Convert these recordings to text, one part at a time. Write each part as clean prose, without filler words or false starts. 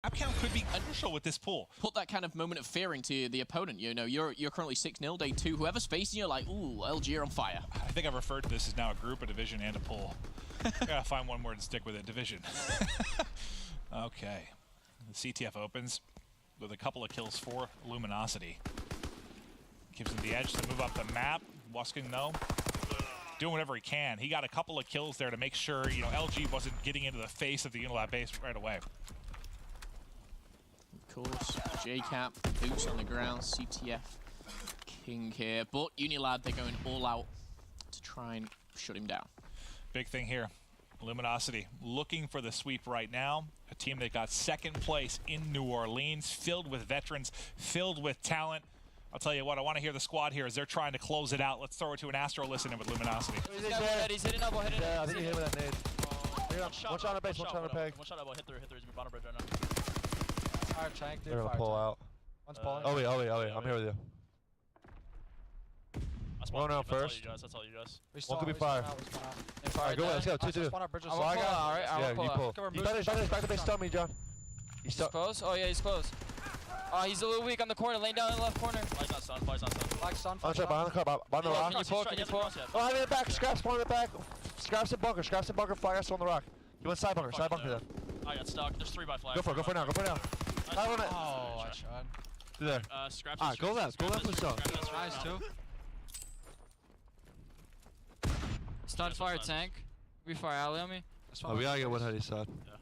Scrap count could be crucial with this pool. Put that kind of moment of fear into the opponent. You know, you're currently 6-0, day 2. Whoever's facing you, like, ooh, LG are on fire. I think I've referred to this as now a group, a division, and a pool. Gotta find one word and stick with it. Division. Okay. The CTF opens with a couple of kills for Luminosity. Gives him the edge to move up the map. Wuskin, though, doing whatever he can. He got a couple of kills there to make sure, you know, LG wasn't getting into the face of the Unilad base right away. Of course, JCap, boots on the ground, CTF king here. But Unilad, they're going all out to try and shut him down. Big thing here. Luminosity looking for the sweep right now. A team that got second place in New Orleans, filled with veterans, filled with talent. I'll tell you what, I want to hear the squad here as they're trying to close it out. Let's throw it to an Astro listening with Luminosity. He's hitting up, hitting Yeah, I think he hit with that nade. One shot on a base, one shot on a peg. One shot elbow, hit through, he's bottom bridge right now. Fire tank, dude. They're gonna pull out. One's pulling. Oh wait, I'm here with you. One out first. That's all you guys. One could be fire. Alright, go, let's go. 2-2. Alright, yeah, you pull. Back to base, stun me, John. He's close? Oh yeah, he's close. He's a little weak on the corner, laying down in the left corner. He's not stunned, he's not stunned. Black stun. On behind the car, behind the rock. Can you pull? Oh, I'm in the back, Scraps one in the back. Scraps and bunker, flag us on the rock. He went side bunker then. I got stuck, there's 3 by flag. Go for it now. Oh, I shot. Do there. Scraps. Alright, go left with stun. Nice, too. Stun fire tank. We fire alley on me. Oh, we gotta get one heady side. Yeah.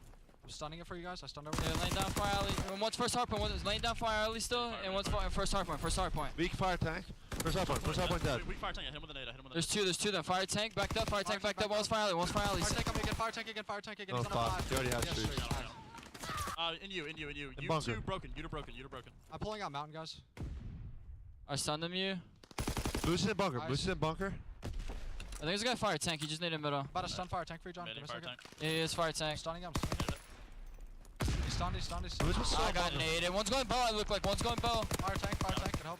I'm stunning it for you guys. I stunned over. Yeah, laying down fire alley. And one's first hard point. One's laying down fire alley still, and one's first hard point. Weak fire tank. First hard point dead. Weak fire tank. Hit him with a nade. There's two then. Fire tank backed up. Fire tank backed up. One's fire alley. Fire tank again. Oh, 5. You already have streaks. In you. You bunker. two broken. You broken. I'm pulling out mountain, guys. I stunned him, you. Boosted in bunker. I think there's a guy fire tank. He just needed middle. About to stun fire tank for you, John. Give me a second. Yeah, it's fire tank. Stunning him. He's stunned. I got naded. One's going bow, I look like. One's going bow. Fire tank, can help.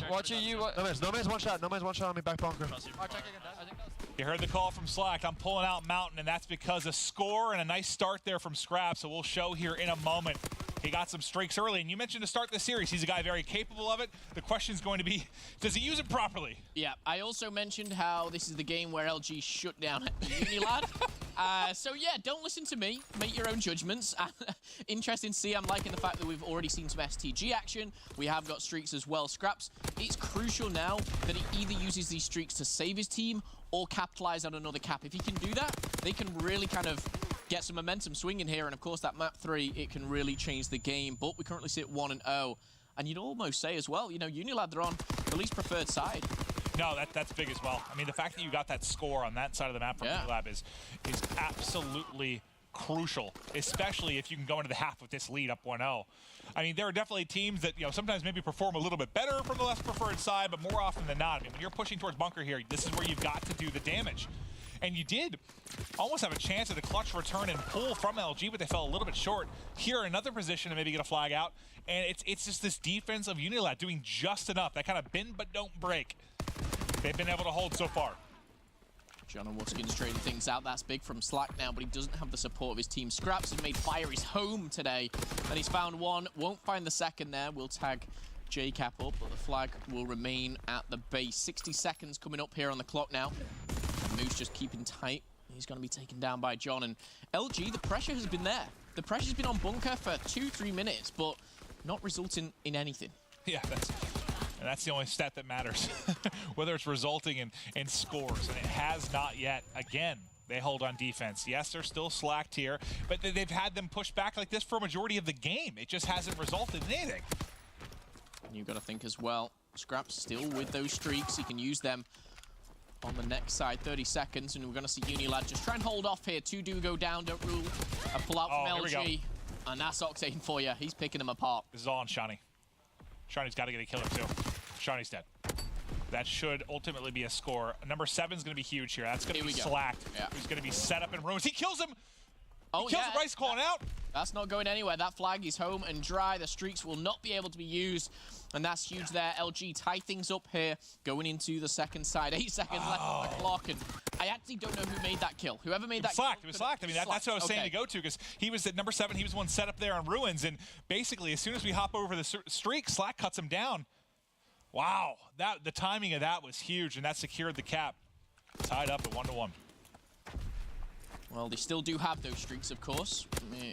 Watch you. No man's one shot on me, back bunker. Fire tank again, dead. You heard the call from Slack. I'm pulling out Mountain, and that's because a score and a nice start there from Scrap, so we'll show here in a moment. He got some streaks early, and you mentioned to start the series, he's a guy very capable of it. The question is going to be, does he use it properly? Yeah, I also mentioned how this is the game where LG shut down Unilad. So yeah, don't listen to me. Make your own judgments. Interesting to see. I'm liking the fact that we've already seen some STG action. We have got streaks as well. Scraps, it's crucial now that he either uses these streaks to save his team or capitalize on another cap. If he can do that, they can really kind of get some momentum swinging here. And of course, that map 3, it can really change the game. But we currently sit 1-0. And you'd almost say as well, you know, Unilad, they're on the least preferred side. No, that's big as well. I mean, the fact that you got that score on that side of the map from Unilad is absolutely crucial, especially if you can go into the half with this lead up 1-0. I mean, there are definitely teams that, you know, sometimes maybe perform a little bit better from the less preferred side, but more often than not, I mean, when you're pushing towards bunker here, this is where you've got to do the damage. And you did almost have a chance at a clutch return and pull from LG, but they fell a little bit short. Here, another position to maybe get a flag out. And it's just this defense of Unilad doing just enough. That kind of bend but don't break. They've been able to hold so far. John and Wuskin's trading things out. That's big from Slack now, but he doesn't have the support of his team. Scraps has made fire his home today, and he's found one. Won't find the second there. We'll tag JCap up, but the flag will remain at the base. 60 seconds coming up here on the clock now. Moose just keeping tight. He's going to be taken down by John. And LG, the pressure has been there. The pressure's been on bunker for 2-3 minutes, but not resulting in anything. Yeah, that's the only stat that matters. Whether it's resulting in scores, and it has not yet. Again, they hold on defense. Yes, they're still slacked here, but they've had them push back like this for a majority of the game. It just hasn't resulted in anything. And you've got to think as well, Scrap's still with those streaks. He can use them on the next side. 30 seconds, and we're going to see Unilad just try and hold off here. 2 do go down, don't rule. A pull out from LG. And that's Octane for you. He's picking them apart. This is all on Shani. Shani's got to get a killer too. Shani's dead. That should ultimately be a score. Number 7 is going to be huge here. That's going to be slacked. Yeah. He's going to be set up in rooms. He kills him. Oh, he kills him. Rice calling out. That's not going anywhere. That flag is home and dry. The streaks will not be able to be used. And that's huge there. LG tie things up here, going into the second side. 8 seconds left on the clock. And I actually don't know who made that kill. Whoever made that kill. It was slacked. I mean, that's what I was saying to go to, because he was at number 7. He was one set up there on Ruins. And basically, as soon as we hop over the streak, Slack cuts him down. Wow. The timing of that was huge, and that secured the cap. Tied up at 1-1. Well, they still do have those streaks, of course.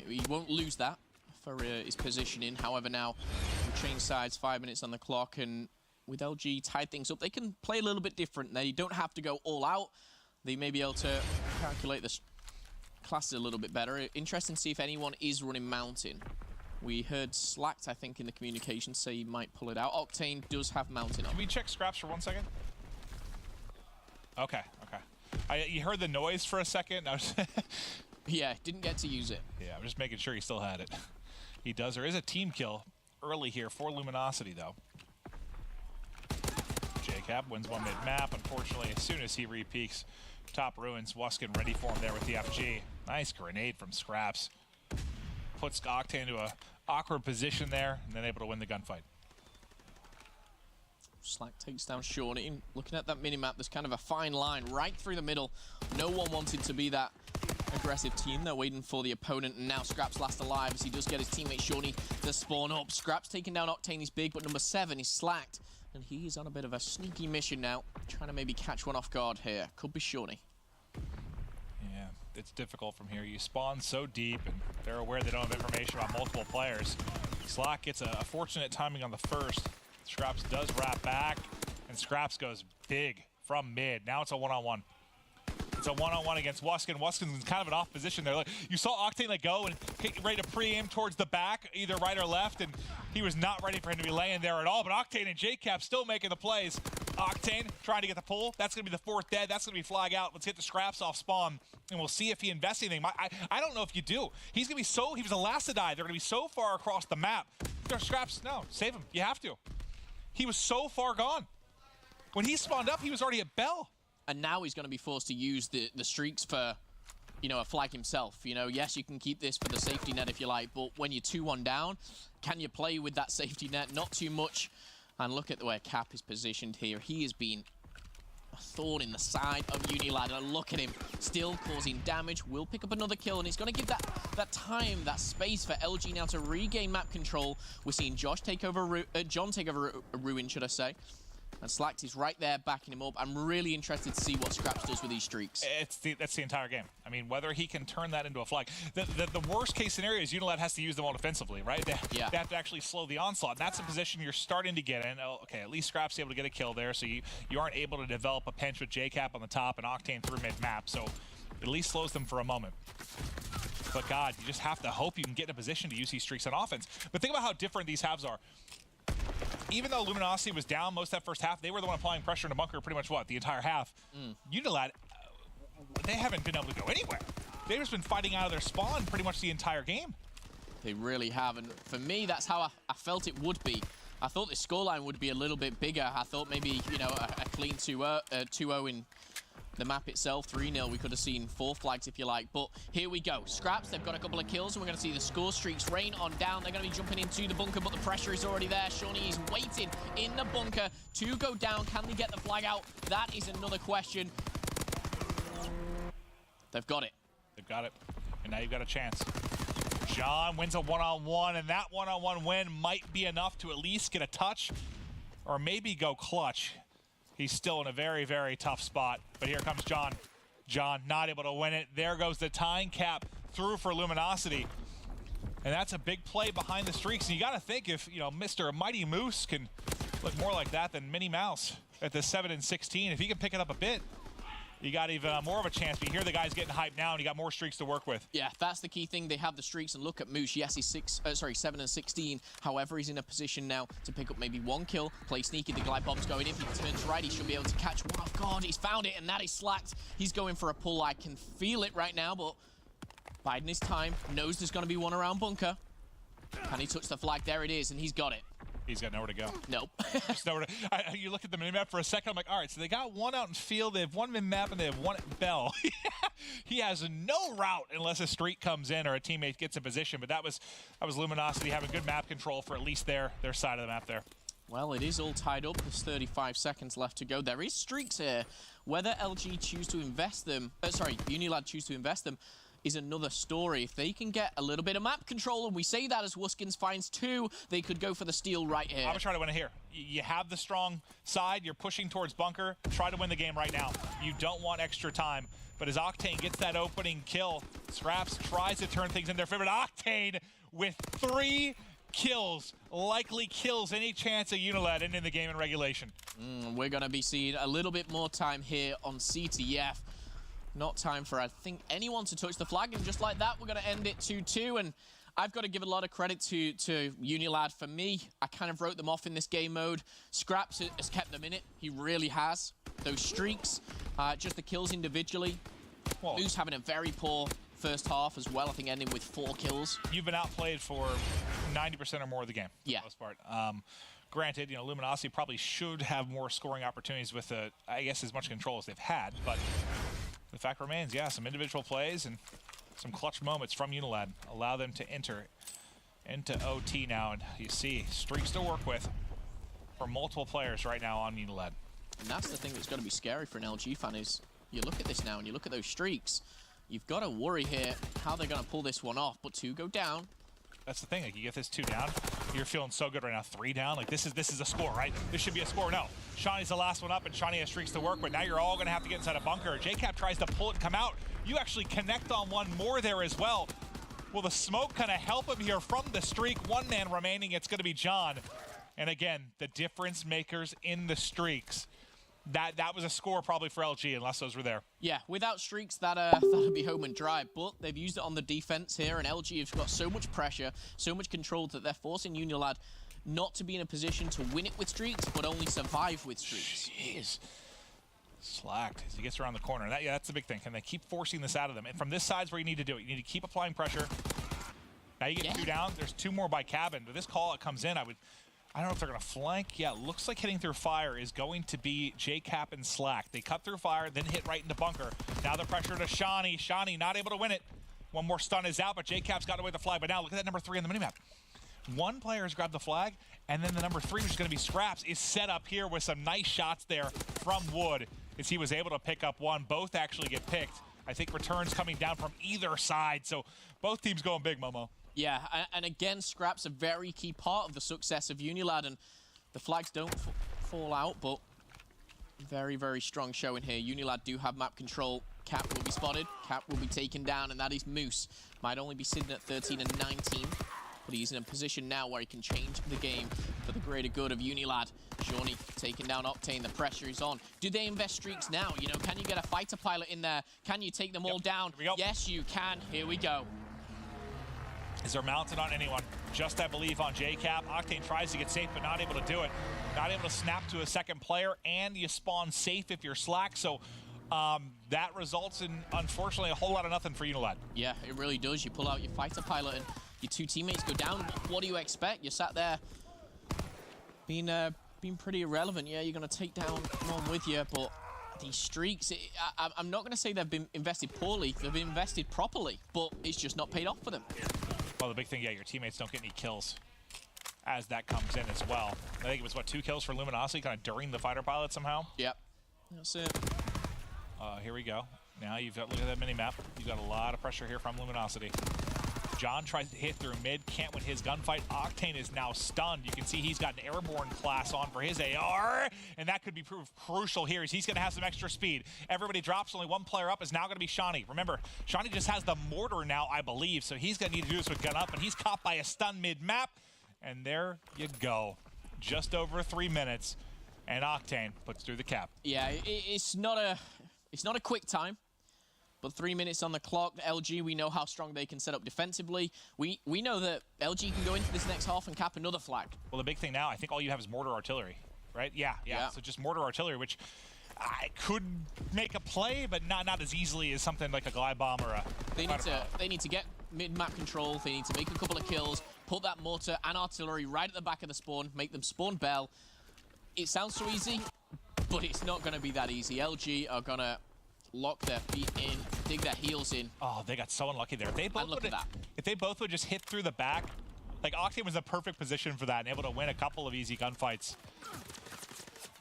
He won't lose that for his positioning. However, now we change sides, 5 minutes on the clock, and with LG tied things up, they can play a little bit different. They don't have to go all out. They may be able to calculate the classes a little bit better. Interesting to see if anyone is running Mountain. We heard Slacked, I think, in the communication say he might pull it out. Octane does have Mountain up. Can we check Scraps for 1 second? Okay. You heard the noise for a second. Yeah, didn't get to use it. Yeah, I'm just making sure he still had it. He does. There is a team kill early here for Luminosity, though. JCap wins one mid-map. Unfortunately, as soon as he re-peaks, top Ruins, Wuskin ready for him there with the FG. Nice grenade from Scraps. Puts Octane into a awkward position there, and then able to win the gunfight. Slack takes down Shawnee. Looking at that minimap, there's kind of a fine line right through the middle. No one wanted to be that aggressive team. They're waiting for the opponent, and now Scraps last alive as he does get his teammate Shawnee to spawn up. Scraps taking down Octane, he's big, but number 7 is Slacked, and he is on a bit of a sneaky mission now, trying to maybe catch one off guard here. Could be Shawnee. Yeah, it's difficult from here. You spawn so deep, and they're aware they don't have information about multiple players. Slack gets a fortunate timing on the first. Scraps does wrap back, and Scraps goes big from mid. Now it's a one-on-one. It's a one-on-one against Wuskin. Wuskin's in kind of an off position there. You saw Octane go and ready to pre-aim towards the back, either right or left, and he was not ready for him to be laying there at all. But Octane and JCap still making the plays. Octane trying to get the pull. That's going to be the 4th dead. That's going to be flag out. Let's get the Scraps off spawn, and we'll see if he invests anything. I don't know if you do. He's going to be so... He was the last to die. They're going to be so far across the map. Scraps, no, save him. You have to. He was so far gone. When he spawned up, he was already at Bell. And now he's going to be forced to use the streaks for, you know, a flag himself. You know, yes, you can keep this for the safety net if you like, but when you're 2-1 down, can you play with that safety net? Not too much. And look at the way Cap is positioned here. He has been a thorn in the side of Unilad. And look at him, still causing damage. Will pick up another kill, and he's going to give that time, that space for LG now to regain map control. We're seeing John take over Ruin, should I say. And Slacked is right there backing him up. I'm really interested to see what Scraps does with these streaks. That's the entire game. I mean, whether he can turn that into a flag. The worst case scenario is Unilad has to use them all defensively, right? They have to actually slow the onslaught. And that's a position you're starting to get in. Oh, okay, at least Scraps is able to get a kill there, so you aren't able to develop a pinch with JCap on the top and Octane through mid-map. So at least slows them for a moment. But God, you just have to hope you can get in a position to use these streaks on offense. But think about how different these halves are. Even though Luminosity was down most of that first half, they were the one applying pressure in the bunker pretty much, the entire half. Unilad, they haven't been able to go anywhere. They've just been fighting out of their spawn pretty much the entire game. They really have, and for me, that's how I felt it would be. I thought the scoreline would be a little bit bigger. I thought maybe, you know, a clean 2-0 in the map itself, 3-0. We could have seen 4 flags if you like, but here we go. Scraps, they've got a couple of kills, and we're going to see the score streaks rain on down. They're going to be jumping into the bunker, but the pressure is already there. Shawnee is waiting in the bunker to go down. Can they get the flag out? That is another question. They've got it. They've got it, and now you've got a chance. John wins a one-on-one, and that one-on-one win might be enough to at least get a touch, or maybe go clutch. He's still in a very, very tough spot. But here comes John. John not able to win it. There goes the tying cap through for Luminosity. And that's a big play behind the streaks. And you got to think if, you know, Mr. Mighty Moose can look more like that than Minnie Mouse at the 7-16. If he can pick it up a bit, you got even more of a chance. But you hear the guys getting hyped now, and you got more streaks to work with. Yeah, that's the key thing. They have the streaks, and look at Moose. Yes, he's 7-16. However, he's in a position now to pick up maybe 1 kill, play sneaky. The glide bomb's going in. If he turns right, he should be able to catch one. Oh, God, he's found it, and that is Slacked. He's going for a pull. I can feel it right now, but biding his time. Knows there's going to be one around bunker. Can he touch the flag? There it is, and he's got it. He's got nowhere to go. Nope. Just nowhere to, you look at the minimap for a second, I'm like, all right, so they got one out in field, they have one minimap, and they have one at Bell. He has no route unless a streak comes in or a teammate gets a position, but that was Luminosity having good map control for at least their side of the map there. Well, it is all tied up. There's 35 seconds left to go. There is streaks here. Whether LG choose to invest them, Unilad choose to invest them, is another story. If they can get a little bit of map control, and we say that as Wuskins finds 2, they could go for the steal right here. I'm trying to win it here. You have the strong side, you're pushing towards bunker, try to win the game right now. You don't want extra time. But as Octane gets that opening kill, Scraps tries to turn things in their favor. Octane with 3 kills, likely kills any chance of Unilad ending the game in regulation. We're going to be seeing a little bit more time here on CTF. Not time for, I think, anyone to touch the flag, and just like that, we're going to end it 2-2, and I've got to give a lot of credit to Unilad. For me, I kind of wrote them off in this game mode. Scraps has kept them in it. He really has. Those streaks, just the kills individually. Who's having a very poor first half as well, I think ending with 4 kills. You've been outplayed for 90% or more of the game, for the most part. Granted, you know, Luminosity probably should have more scoring opportunities with, I guess, as much control as they've had, but the fact remains, yeah, some individual plays and some clutch moments from Unilad allow them to enter into OT now, and you see streaks to work with for multiple players right now on Unilad. And that's the thing that's got to be scary for an LG fan is you look at this now and you look at those streaks, you've got to worry here how they're going to pull this one off, but 2 go down. That's the thing, like you get this 2 down, you're feeling so good right now. 3 down, like this is a score, right? This should be a score. No, Shawnee's the last one up, and Shawnee has streaks to work with. Now you're all gonna have to get inside a bunker. JCap tries to pull it and come out. You actually connect on one more there as well. Will the smoke kind of help him here from the streak? 1 man remaining, it's gonna be John. And again, the difference makers in the streaks. That was a score probably for LG unless those were there. Yeah, without streaks, that'll be home and dry. But they've used it on the defense here, and LG have got so much pressure, so much control that they're forcing Unilad not to be in a position to win it with streaks, but only survive with streaks. Jeez. Slacked as he gets around the corner. That's the big thing. Can they keep forcing this out of them? And from this side's where you need to do it. You need to keep applying pressure. Now you get 2 down. There's 2 more by cabin. But this call that comes in, I don't know if they're going to flank. Yeah, it looks like hitting through fire is going to be JCap and Slack. They cut through fire, then hit right into bunker. Now the pressure to Shawnee. Shawnee not able to win it. 1 more stun is out, but JCap's got away the flag. But now look at that number 3 on the minimap. 1 player has grabbed the flag, and then the number 3, which is going to be Scraps, is set up here with some nice shots there from Wood as he was able to pick up 1. Both actually get picked. I think returns coming down from either side, so both teams going big, Momo. Yeah, and again, Scrap's a very key part of the success of Unilad, and the flags don't fall out, but very, very strong showing here. Unilad do have map control. Cap will be spotted. Cap will be taken down, and that is Moose. Might only be sitting at 13 and 19, but he's in a position now where he can change the game for the greater good of Unilad. Shawnee taking down Octane. The pressure is on. Do they invest streaks now? You know, can you get a fighter pilot in there? Can you take them all down? Yes, you can. Here we go. Is there mounted on anyone? Just, I believe, on JCap. Octane tries to get safe, but not able to do it. Not able to snap to a second player, and you spawn safe if you're Slack. So that results in, unfortunately, a whole lot of nothing for Unilad. Yeah, it really does. You pull out your fighter pilot, and your 2 teammates go down. What do you expect? You sat there being pretty irrelevant. Yeah, you're going to take down one with you, but these streaks, I'm not going to say they've been invested poorly. They've been invested properly, but it's just not paid off for them. Well, the big thing, yeah, your teammates don't get any kills as that comes in as well. I think it was, what, 2 kills for Luminosity kind of during the fighter pilot somehow? Yep. That's it. Here we go. Now you've got, look at that mini-map. You've got a lot of pressure here from Luminosity. John tries to hit through mid, can't win his gunfight. Octane is now stunned. You can see he's got an airborne class on for his AR, and that could be proved crucial here as he's going to have some extra speed. Everybody drops, only 1 player up is now going to be Shawnee. Remember, Shawnee just has the mortar now, I believe, so he's going to need to do this with gun up, and he's caught by a stun mid-map, and there you go. Just over 3 minutes, and Octane puts through the cap. Yeah, it's not a quick time. But 3 minutes on the clock. LG, we know how strong they can set up defensively. We know that LG can go into this next half and cap another flag. Well, the big thing now, I think all you have is mortar artillery, right? Yeah. So just mortar artillery, which I could make a play, but not as easily as something like a glide bomb or a They need to get mid-map control. They need to make a couple of kills, put that mortar and artillery right at the back of the spawn, make them spawn bell. It sounds so easy, but it's not going to be that easy. LG are going to lock their feet in, dig their heels in. Oh, they got so unlucky there. If they both And look would at that. if they both would just hit through the back, like Octane was in the perfect position for that and able to win a couple of easy gunfights.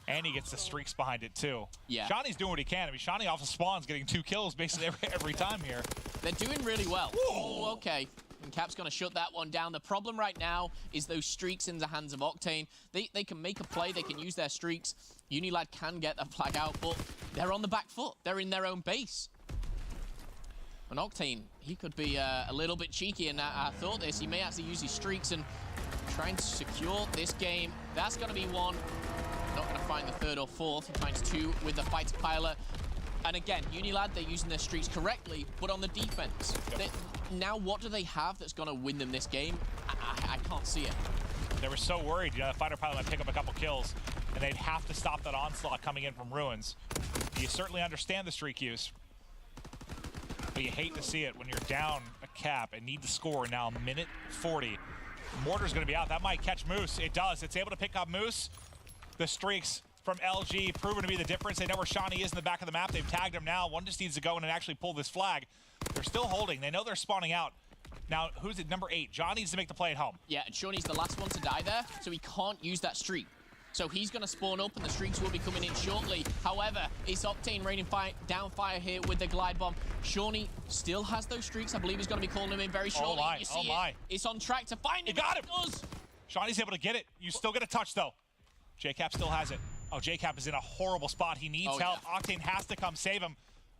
And he gets the streaks behind it too. Yeah. Shawnee's doing what he can. I mean, Shawnee off the spawns getting 2 kills basically every time here. They're doing really well. Oh, okay. And Cap's going to shut that one down. The problem right now is those streaks in the hands of Octane. They can make a play. They can use their streaks. Unilad can get the flag out, but they're on the back foot. They're in their own base. And Octane, he could be a little bit cheeky, and I thought this. He may actually use his streaks and try and secure this game. That's going to be one. Not going to find the third or fourth. He finds 2 with the fighter pilot. And again, Unilad, they're using their streaks correctly, but on the defense. Yep. Now, what do they have that's going to win them this game? I can't see it. They were so worried, the fighter pilot might pick up a couple kills, and they'd have to stop that onslaught coming in from Ruins. You certainly understand the streak use, but you hate to see it when you're down a cap and need to score now, a minute 40. Mortar's going to be out. That might catch Moose. It does. It's able to pick up Moose. The streaks from LG proven to be the difference. They know where Shawnee is in the back of the map. They've tagged him now. One just needs to go in and actually pull this flag. They're still holding. They know they're spawning out. Now, who's it? Number 8. John needs to make the play at home. Yeah, and Shawnee's the last one to die there, so he can't use that streak. So he's going to spawn up, and the streaks will be coming in shortly. However, it's Octane raining down fire here with the glide bomb. Shawnee still has those streaks. I believe he's going to be calling them in very shortly. Oh my, You see oh my. It's on track to find him. You got him. It does. Shawnee's able to get it. You still get a touch, though. JCap still has it. Oh, JCap is in a horrible spot. He needs help. Yeah. Octane has to come save him.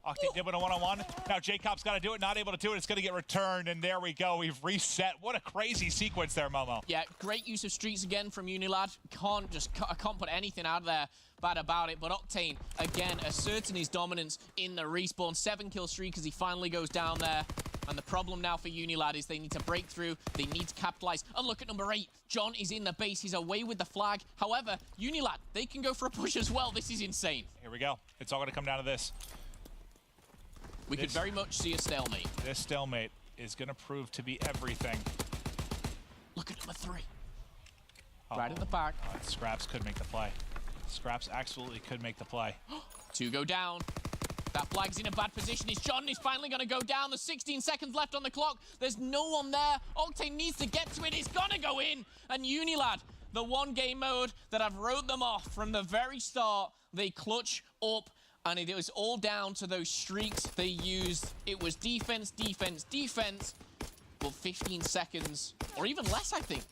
Octane did it a one-on-one. Now JCap's got to do it. Not able to do it. It's going to get returned, and there we go. We've reset. What a crazy sequence there, Momo. Yeah, great use of streaks again from Unilad. I can't put anything out there bad about it. But Octane, again, asserting his dominance in the respawn. 7-kill streak as he finally goes down there. And the problem now for Unilad is they need to break through. They need to capitalize. And look at number 8. John is in the base. He's away with the flag. However, Unilad, they can go for a push as well. This is insane. Here we go. It's all going to come down to this. We could very much see a stalemate. This stalemate is going to prove to be everything. Look at number 3. Uh-oh. Right at the back. Scraps could make the play. Scraps absolutely could make the play. 2 go down. That flag's in a bad position. Is John is finally going to go down. There's 16 seconds left on the clock. There's no one there. Octane needs to get to it. It's going to go in. And Unilad, the one game mode that I've wrote them off from the very start, they clutch up. And it was all down to those streaks they used. It was defense, defense, defense. Well, 15 seconds, or even less, I think.